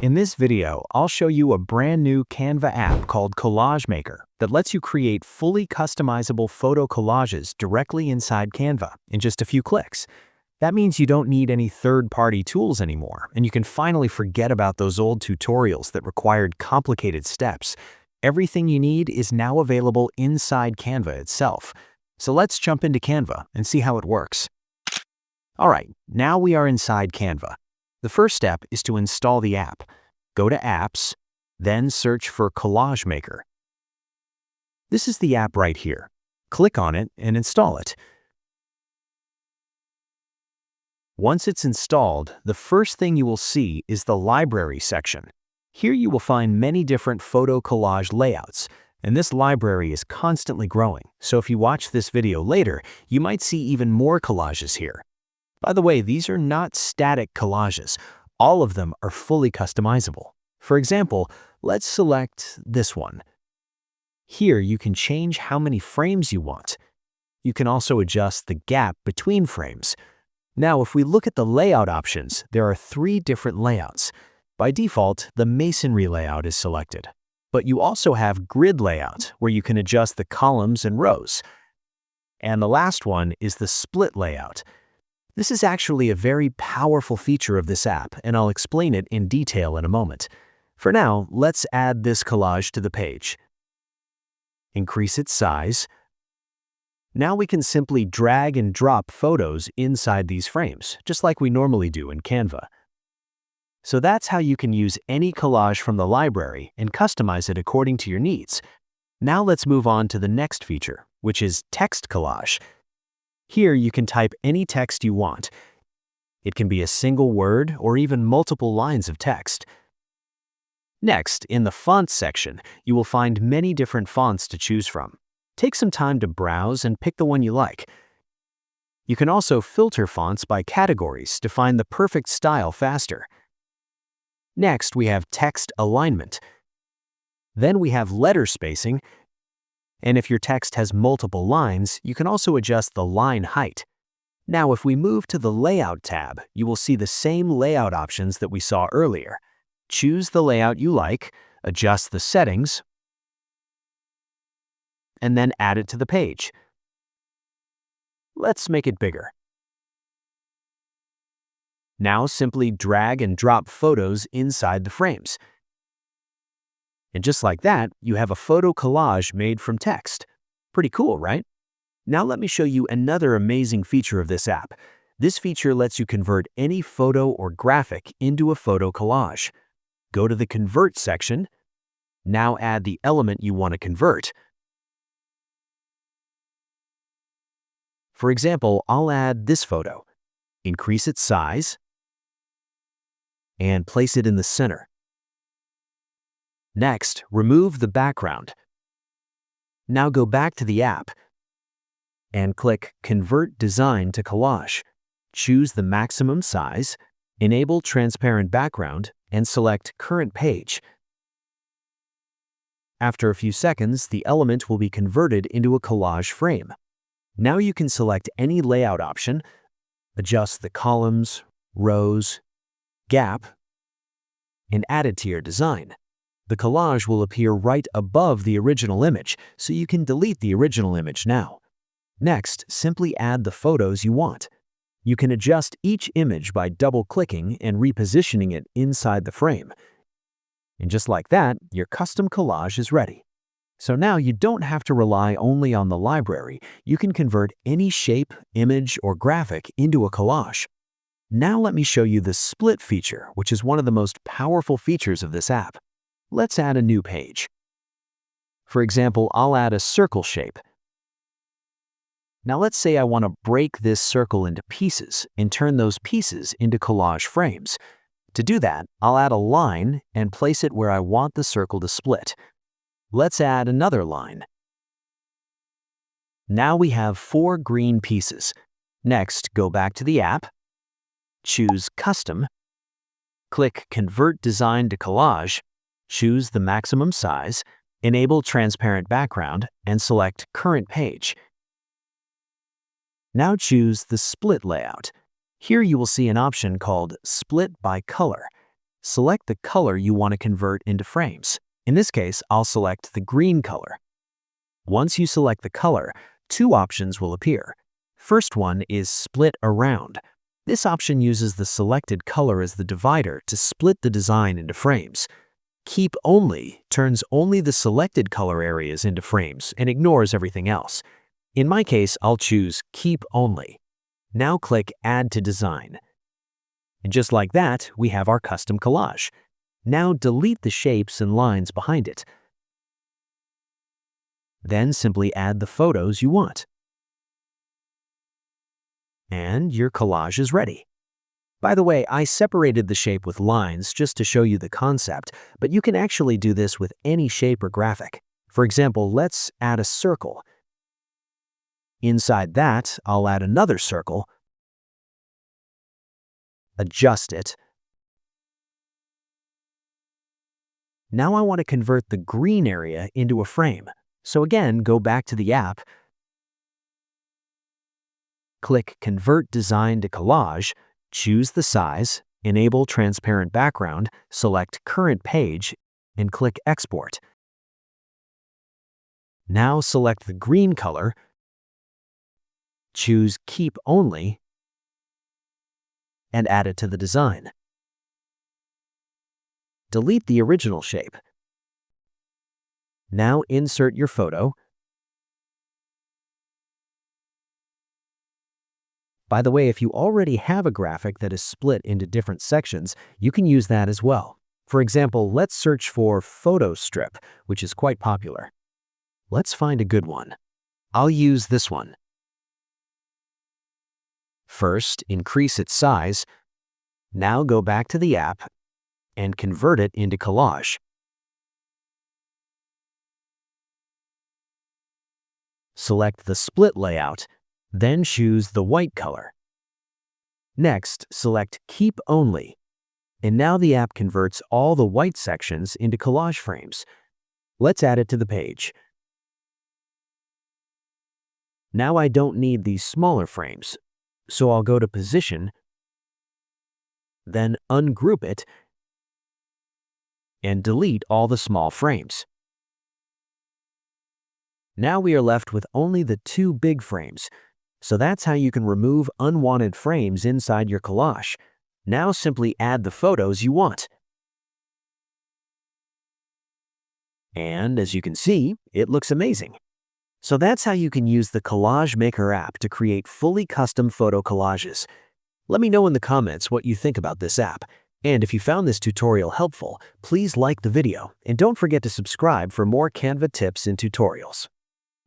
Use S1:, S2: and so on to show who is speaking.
S1: In this video, I'll show you a brand new Canva app called Collage Maker that lets you create fully customizable photo collages directly inside Canva in just a few clicks. That means you don't need any third-party tools anymore, and you can finally forget about those old tutorials that required complicated steps. Everything you need is now available inside Canva itself. So let's jump into Canva and see how it works. All right, now we are inside Canva. The first step is to install the app. Go to Apps, then search for Collage Maker. This is the app right here. Click on it and install it. Once it's installed, the first thing you will see is the Library section. Here you will find many different photo collage layouts, and this library is constantly growing, so if you watch this video later, you might see even more collages here. By the way, these are not static collages. All of them are fully customizable. For example, let's select this one. Here you can change how many frames you want. You can also adjust the gap between frames. Now, if we look at the layout options, there are 3 different layouts. By default, the masonry layout is selected. But you also have grid layout, where you can adjust the columns and rows. And the last one is the split layout. This is actually a very powerful feature of this app, and I'll explain it in detail in a moment. For now, let's add this collage to the page. Increase its size. Now we can simply drag and drop photos inside these frames, just like we normally do in Canva. So that's how you can use any collage from the library and customize it according to your needs. Now let's move on to the next feature, which is text collage. Here you can type any text you want. It can be a single word or even multiple lines of text. Next, in the fonts section, you will find many different fonts to choose from. Take some time to browse and pick the one you like. You can also filter fonts by categories to find the perfect style faster. Next, we have text alignment. Then we have letter spacing. And if your text has multiple lines, you can also adjust the line height. Now, if we move to the Layout tab, you will see the same layout options that we saw earlier. Choose the layout you like, adjust the settings, and then add it to the page. Let's make it bigger. Now simply drag and drop photos inside the frames. And just like that, you have a photo collage made from text. Pretty cool, right? Now let me show you another amazing feature of this app. This feature lets you convert any photo or graphic into a photo collage. Go to the Convert section. Now add the element you want to convert. For example, I'll add this photo. Increase its size and place it in the center. Next, remove the background. Now go back to the app and click Convert Design to Collage. Choose the maximum size, enable transparent background, and select Current Page. After a few seconds, the element will be converted into a collage frame. Now you can select any layout option, adjust the columns, rows, gap, and add it to your design. The collage will appear right above the original image, so you can delete the original image now. Next, simply add the photos you want. You can adjust each image by double-clicking and repositioning it inside the frame. And just like that, your custom collage is ready. So now you don't have to rely only on the library. You can convert any shape, image, or graphic into a collage. Now let me show you the split feature, which is one of the most powerful features of this app. Let's add a new page. For example, I'll add a circle shape. Now let's say I want to break this circle into pieces and turn those pieces into collage frames. To do that, I'll add a line and place it where I want the circle to split. Let's add another line. Now we have 4 green pieces. Next, go back to the app, choose Custom, click Convert Design to Collage, choose the maximum size, enable transparent background, and select Current Page. Now choose the Split layout. Here you will see an option called Split by Color. select the color you want to convert into frames. In this case, I'll select the green color. Once you select the color, two options will appear. First one is Split Around. This option uses the selected color as the divider to split the design into frames. Keep Only turns only the selected color areas into frames and ignores everything else. In my case, I'll choose Keep Only. Now click Add to Design. And just like that, we have our custom collage. Now delete the shapes and lines behind it. Then simply add the photos you want. And your collage is ready. By the way, I separated the shape with lines just to show you the concept, but you can actually do this with any shape or graphic. For example, let's add a circle. Inside that, I'll add another circle, adjust it. Now I want to convert the green area into a frame. So again, go back to the app, click Convert Design to Collage, choose the size, enable transparent background, select Current Page, and click Export. Now select the green color, choose Keep Only, and add it to the design. Delete the original shape. Now insert your photo. By the way, if you already have a graphic that is split into different sections, you can use that as well. For example, let's search for photo strip, which is quite popular. Let's find a good one. I'll use this one. First, increase its size. Now go back to the app and convert it into collage. Select the split layout, then choose the white color. Next, select Keep Only, and now the app converts all the white sections into collage frames. Let's add it to the page. Now I don't need these smaller frames, so I'll go to Position, then ungroup it, and delete all the small frames. Now we are left with only the two big frames. So that's how you can remove unwanted frames inside your collage. Now simply add the photos you want. And as you can see, it looks amazing. So that's how you can use the Collage Maker app to create fully custom photo collages. Let me know in the comments what you think about this app. And if you found this tutorial helpful, please like the video and don't forget to subscribe for more Canva tips and tutorials.